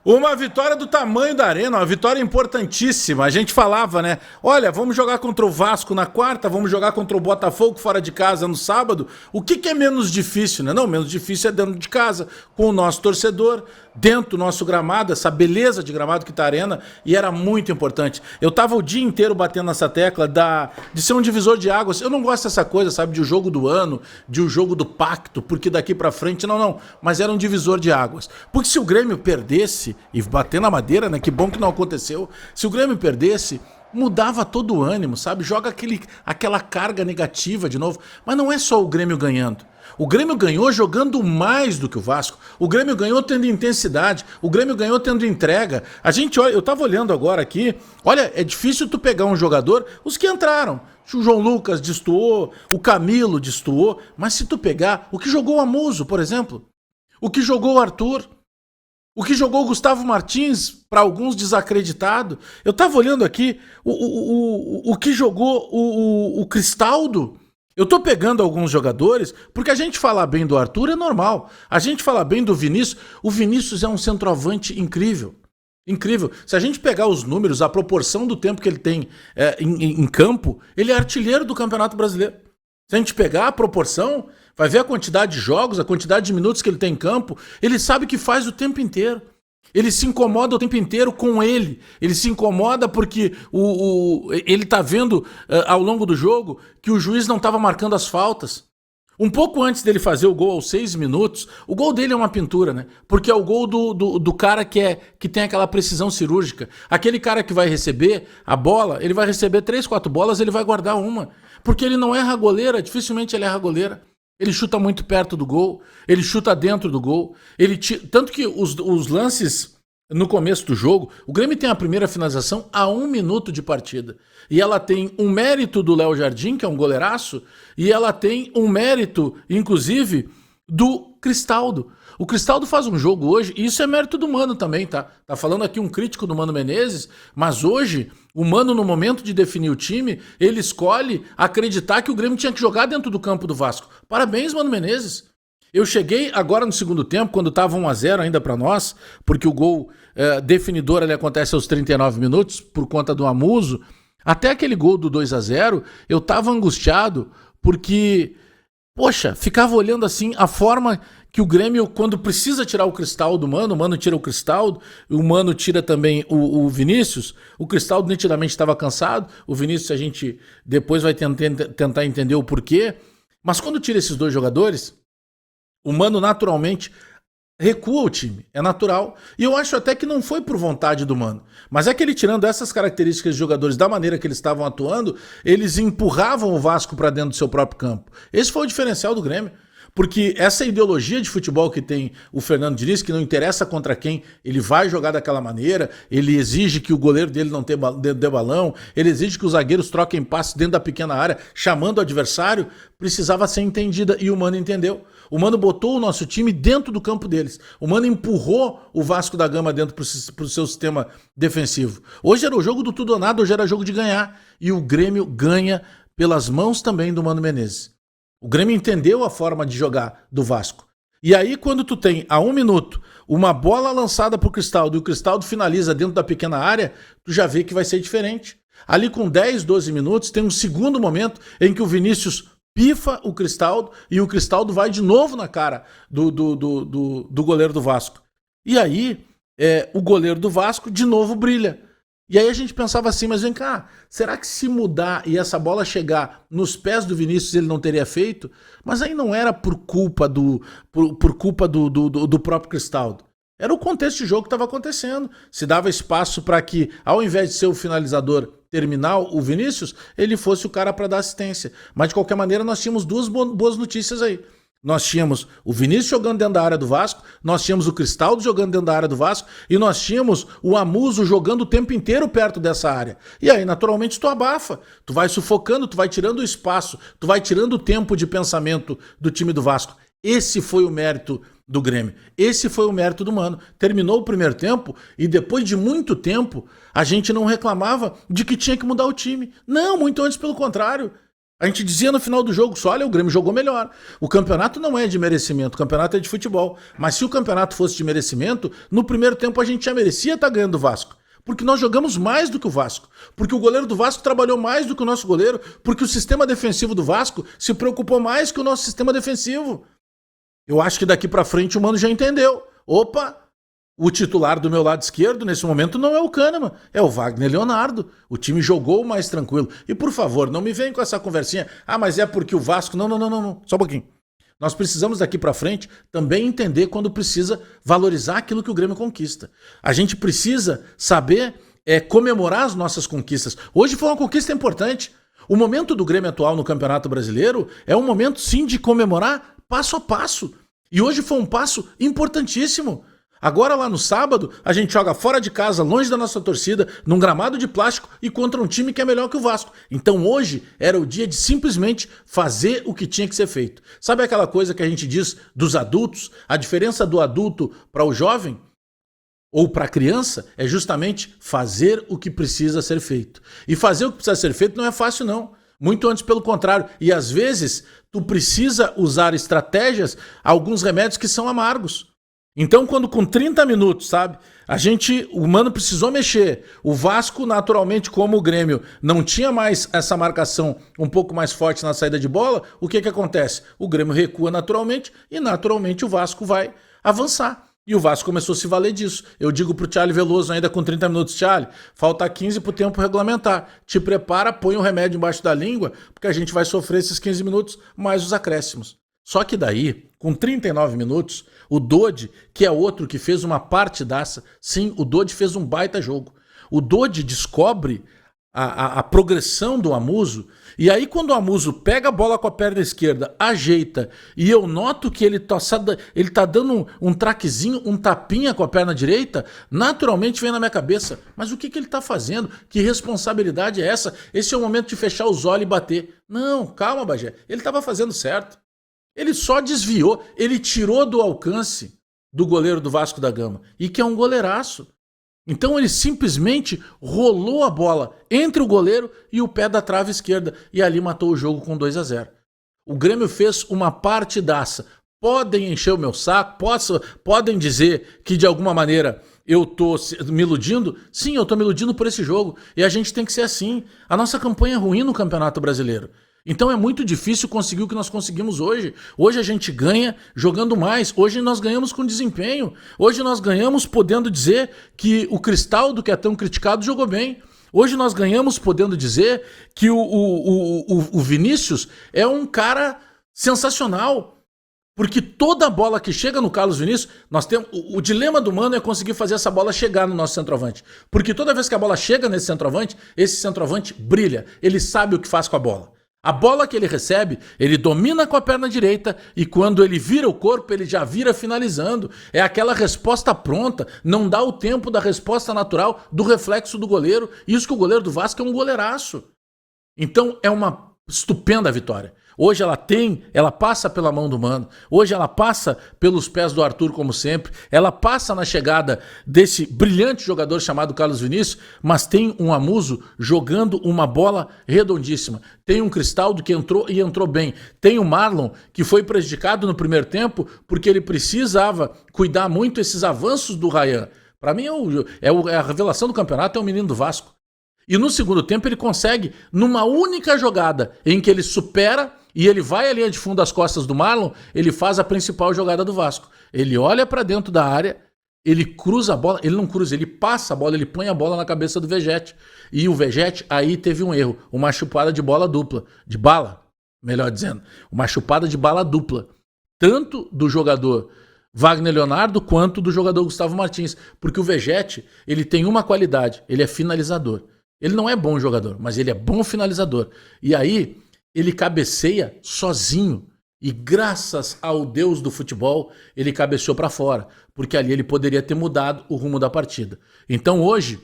Uma vitória do tamanho da Arena, uma vitória importantíssima. A gente falava, né? Olha, vamos jogar contra o Vasco na quarta, vamos jogar contra o Botafogo fora de casa no sábado. O que é menos difícil, né? Não, menos difícil é dentro de casa, com o nosso torcedor, dentro do nosso gramado, essa beleza de gramado que tá a Arena, e era muito importante. Eu tava o dia inteiro batendo nessa tecla de ser um divisor de águas. Eu não gosto dessa coisa, sabe, de o jogo do ano, de o jogo do pacto, porque daqui pra frente, não. Mas era um divisor de águas. Porque se o Grêmio perdesse, e bater na madeira, né? Que bom que não aconteceu. Se o Grêmio perdesse, mudava todo o ânimo, sabe? Joga aquela carga negativa de novo. Mas não é só o Grêmio ganhando. O Grêmio ganhou jogando mais do que o Vasco. O Grêmio ganhou tendo intensidade. O Grêmio ganhou tendo entrega. A gente, olha, eu tava olhando agora aqui. Olha, é difícil tu pegar um jogador, os que entraram. O João Lucas destoou, o Camilo destoou. Mas se tu pegar o que jogou o Amuso, por exemplo, o que jogou o Arthur, o que jogou o Gustavo Martins, para alguns desacreditado. Eu tava olhando aqui o que jogou o Cristaldo. Eu tô pegando alguns jogadores, porque a gente falar bem do Arthur é normal. A gente falar bem do Vinícius, o Vinícius é um centroavante incrível. Incrível. Se a gente pegar os números, a proporção do tempo que ele tem em campo, ele é artilheiro do Campeonato Brasileiro. Se a gente pegar a proporção, vai ver a quantidade de jogos, a quantidade de minutos que ele tem em campo, ele sabe que faz o tempo inteiro. Ele se incomoda o tempo inteiro com ele. Ele se incomoda porque ele tá vendo ao longo do jogo que o juiz não estava marcando as faltas. Um pouco antes dele fazer o gol aos 6 minutos, o gol dele é uma pintura, né? Porque é o gol do cara que tem aquela precisão cirúrgica. Aquele cara que vai receber a bola, ele vai receber 3, 4 bolas, ele vai guardar uma. Porque ele não erra a goleira, dificilmente ele erra a goleira. Ele chuta muito perto do gol, ele chuta dentro do gol. Tanto que os lances no começo do jogo, o Grêmio tem a primeira finalização a 1 minuto de partida. E ela tem um mérito do Léo Jardim, que é um goleiraço, e ela tem um mérito, inclusive, do Cristaldo. O Cristaldo faz um jogo hoje, e isso é mérito do Mano também, tá? Tá falando aqui um crítico do Mano Menezes, mas hoje, o Mano, no momento de definir o time, ele escolhe acreditar que o Grêmio tinha que jogar dentro do campo do Vasco. Parabéns, Mano Menezes. Eu cheguei agora no segundo tempo, quando estava 1-0 ainda para nós, porque o gol definidor ali acontece aos 39 minutos, por conta do Amuso. Até aquele gol do 2-0, eu tava angustiado, porque, poxa, ficava olhando assim a forma que o Grêmio, quando precisa tirar o Cristaldo, o Mano tira o Cristaldo, o Mano tira também o Vinícius. O Cristaldo nitidamente estava cansado, o Vinícius a gente depois vai tentar entender o porquê. Mas quando tira esses dois jogadores, o Mano naturalmente recua o time, é natural. E eu acho até que não foi por vontade do Mano, mas é que ele, tirando essas características de jogadores da maneira que eles estavam atuando, eles empurravam o Vasco para dentro do seu próprio campo. Esse foi o diferencial do Grêmio. Porque essa ideologia de futebol que tem o Fernando Diniz, que não interessa contra quem, ele vai jogar daquela maneira, ele exige que o goleiro dele não dê balão, ele exige que os zagueiros troquem passes dentro da pequena área, chamando o adversário, precisava ser entendida, e o Mano entendeu. O Mano botou o nosso time dentro do campo deles. O Mano empurrou o Vasco da Gama dentro pro seu sistema defensivo. Hoje era o jogo do tudo ou nada, hoje era jogo de ganhar. E o Grêmio ganha pelas mãos também do Mano Menezes. O Grêmio entendeu a forma de jogar do Vasco. E aí, quando tu tem, a 1 minuto, uma bola lançada pro Cristaldo e o Cristaldo finaliza dentro da pequena área, tu já vê que vai ser diferente. Ali com 10, 12 minutos, tem um segundo momento em que o Vinícius pifa o Cristaldo e o Cristaldo vai de novo na cara do goleiro do Vasco. E aí, o goleiro do Vasco de novo brilha. E aí a gente pensava assim, mas vem cá, será que se mudar e essa bola chegar nos pés do Vinícius ele não teria feito? Mas aí não era por culpa do próprio Cristaldo. Era o contexto de jogo que estava acontecendo. Se dava espaço para que, ao invés de ser o finalizador terminal, o Vinícius, ele fosse o cara para dar assistência. Mas de qualquer maneira nós tínhamos duas boas notícias aí. Nós tínhamos o Vinícius jogando dentro da área do Vasco, nós tínhamos o Cristaldo jogando dentro da área do Vasco e nós tínhamos o Amuso jogando o tempo inteiro perto dessa área. E aí, naturalmente, tu abafa, tu vai sufocando, tu vai tirando o espaço, tu vai tirando o tempo de pensamento do time do Vasco. Esse foi o mérito do Grêmio. Esse foi o mérito do Mano. Terminou o primeiro tempo e depois de muito tempo a gente não reclamava de que tinha que mudar o time. Não, muito antes pelo contrário. A gente dizia no final do jogo só, olha, o Grêmio jogou melhor. O campeonato não é de merecimento, o campeonato é de futebol. Mas se o campeonato fosse de merecimento, no primeiro tempo a gente já merecia estar ganhando do Vasco. Porque nós jogamos mais do que o Vasco. Porque o goleiro do Vasco trabalhou mais do que o nosso goleiro. Porque o sistema defensivo do Vasco se preocupou mais que o nosso sistema defensivo. Eu acho que daqui pra frente o Mano já entendeu. Opa, o titular do meu lado esquerdo nesse momento não é o Kahneman, é o Wagner Leonardo. O time jogou mais tranquilo. E por favor, não me venham com essa conversinha. Ah, mas é porque o Vasco... Não. Só um pouquinho. Nós precisamos daqui pra frente também entender quando precisa valorizar aquilo que o Grêmio conquista. A gente precisa saber comemorar as nossas conquistas. Hoje foi uma conquista importante. O momento do Grêmio atual no Campeonato Brasileiro é um momento, sim, de comemorar passo a passo. E hoje foi um passo importantíssimo. Agora lá no sábado, a gente joga fora de casa, longe da nossa torcida, num gramado de plástico e contra um time que é melhor que o Vasco. Então hoje era o dia de simplesmente fazer o que tinha que ser feito. Sabe aquela coisa que a gente diz dos adultos? A diferença do adulto para o jovem ou para a criança é justamente fazer o que precisa ser feito. E fazer o que precisa ser feito não é fácil não. Muito antes pelo contrário. E às vezes tu precisa usar estratégias, alguns remédios que são amargos. Então, quando com 30 minutos, sabe, o Mano precisou mexer, o Vasco, naturalmente, como o Grêmio não tinha mais essa marcação um pouco mais forte na saída de bola, o que acontece? O Grêmio recua naturalmente e naturalmente o Vasco vai avançar. E o Vasco começou a se valer disso. Eu digo pro Thiago Veloso ainda com 30 minutos, Thiago, falta 15 pro tempo regulamentar. Te prepara, põe o remédio embaixo da língua, porque a gente vai sofrer esses 15 minutos mais os acréscimos. Só que daí, com 39 minutos, o Dodi, que é outro que fez uma partidaça, sim, o Dodi fez um baita jogo. O Dodi descobre a progressão do Amuso, e aí quando o Amuso pega a bola com a perna esquerda, ajeita, e eu noto que ele tá dando um traquezinho, um tapinha com a perna direita, naturalmente vem na minha cabeça, mas o que ele tá fazendo? Que responsabilidade é essa? Esse é o momento de fechar os olhos e bater. Não, calma, Bagé, ele estava fazendo certo. Ele só desviou, ele tirou do alcance do goleiro do Vasco da Gama, e que é um goleiraço. Então ele simplesmente rolou a bola entre o goleiro e o pé da trave esquerda, e ali matou o jogo com 2-0. O Grêmio fez uma partidaça. Podem encher o meu saco, podem dizer que de alguma maneira eu tô me iludindo. Sim, eu tô me iludindo por esse jogo, e a gente tem que ser assim. A nossa campanha é ruim no Campeonato Brasileiro. Então é muito difícil conseguir o que nós conseguimos hoje. Hoje a gente ganha jogando mais. Hoje nós ganhamos com desempenho. Hoje nós ganhamos podendo dizer que o Cristaldo, que é tão criticado, jogou bem. Hoje nós ganhamos podendo dizer que o Vinícius é um cara sensacional. Porque toda bola que chega no Carlos Vinícius, nós temos o dilema do Mano é conseguir fazer essa bola chegar no nosso centroavante. Porque toda vez que a bola chega nesse centroavante, esse centroavante brilha. Ele sabe o que faz com a bola. A bola que ele recebe, ele domina com a perna direita e quando ele vira o corpo, ele já vira finalizando. É aquela resposta pronta, não dá o tempo da resposta natural do reflexo do goleiro. Isso que o goleiro do Vasco é um goleiraço. Então é uma estupenda vitória. Hoje ela passa pela mão do Mano, hoje ela passa pelos pés do Arthur, como sempre, ela passa na chegada desse brilhante jogador chamado Carlos Vinícius, mas tem um Amuso jogando uma bola redondíssima. Tem um Cristaldo que entrou e entrou bem. Tem o Marlon, que foi prejudicado no primeiro tempo porque ele precisava cuidar muito esses avanços do Ryan. Para mim é a revelação do campeonato, é o menino do Vasco. E no segundo tempo ele consegue, numa única jogada em que ele supera e ele vai à linha de fundo às costas do Marlon, ele faz a principal jogada do Vasco. Ele olha para dentro da área, ele cruza a bola, ele não cruza, ele passa a bola, ele põe a bola na cabeça do Vegete. E o Vegete aí teve um erro, uma chupada de bola dupla, de bala, melhor dizendo, uma chupada de bala dupla. Tanto do jogador Wagner Leonardo quanto do jogador Gustavo Martins. Porque o Vegete, ele tem uma qualidade, ele é finalizador. Ele não é bom jogador, mas ele é bom finalizador. E aí, ele cabeceia sozinho. E graças ao Deus do futebol, ele cabeceou para fora. Porque ali ele poderia ter mudado o rumo da partida. Então hoje,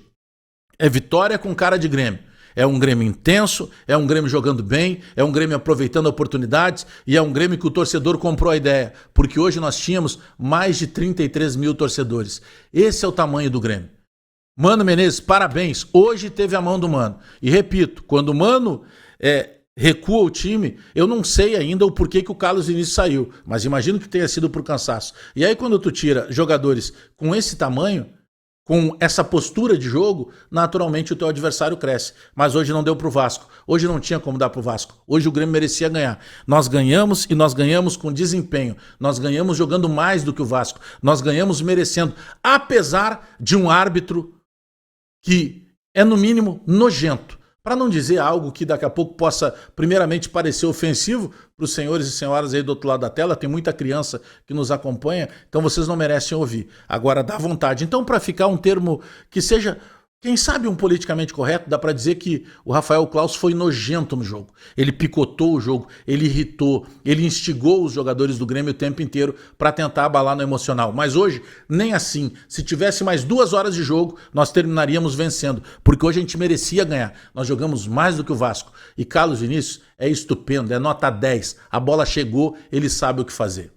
é vitória com cara de Grêmio. É um Grêmio intenso, é um Grêmio jogando bem, é um Grêmio aproveitando oportunidades e é um Grêmio que o torcedor comprou a ideia. Porque hoje nós tínhamos mais de 33 mil torcedores. Esse é o tamanho do Grêmio. Mano Menezes, parabéns. Hoje teve a mão do Mano. E repito, quando o Mano recua o time, eu não sei ainda o porquê que o Carlos Vinícius saiu, mas imagino que tenha sido por cansaço. E aí quando tu tira jogadores com esse tamanho, com essa postura de jogo, naturalmente o teu adversário cresce. Mas hoje não deu pro Vasco. Hoje não tinha como dar pro Vasco. Hoje o Grêmio merecia ganhar. Nós ganhamos e nós ganhamos com desempenho. Nós ganhamos jogando mais do que o Vasco. Nós ganhamos merecendo. Apesar de um árbitro que é no mínimo nojento. Para não dizer algo que daqui a pouco possa primeiramente parecer ofensivo para os senhores e senhoras aí do outro lado da tela, tem muita criança que nos acompanha, então vocês não merecem ouvir. Agora dá vontade. Então, para ficar um termo que seja, quem sabe, um politicamente correto, dá para dizer que o Rafael Claus foi nojento no jogo. Ele picotou o jogo, ele irritou, ele instigou os jogadores do Grêmio o tempo inteiro para tentar abalar no emocional. Mas hoje, nem assim. Se tivesse mais 2 horas de jogo, nós terminaríamos vencendo, porque hoje a gente merecia ganhar. Nós jogamos mais do que o Vasco. E Carlos Vinícius é estupendo, é nota 10. A bola chegou, ele sabe o que fazer.